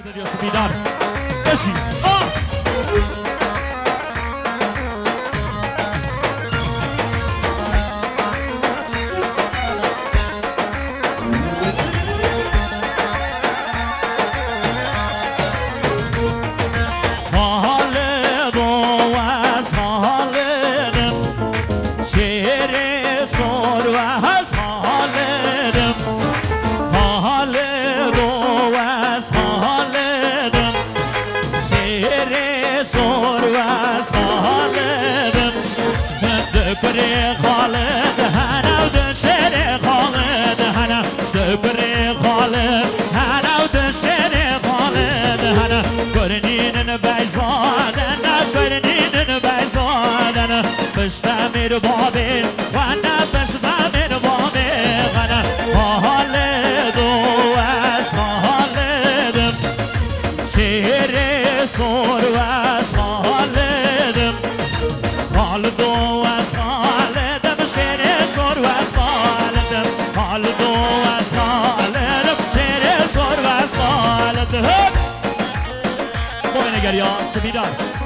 Diyorsun Bidar. Eşi. دبري خالد هنا ودشري خالد هنا دبري خالد هنا ودشري خالد هنا قرنين بيزاد انا قرنين بيزاد انا بشتمر بابي وانا بشتمر بابي انا خالد واس خالد شيري صور واس خالد خالد واس خالد شيري صور واس خالد خالد واس خالد شيري صور واس خالد بابي نگر یا سبیدار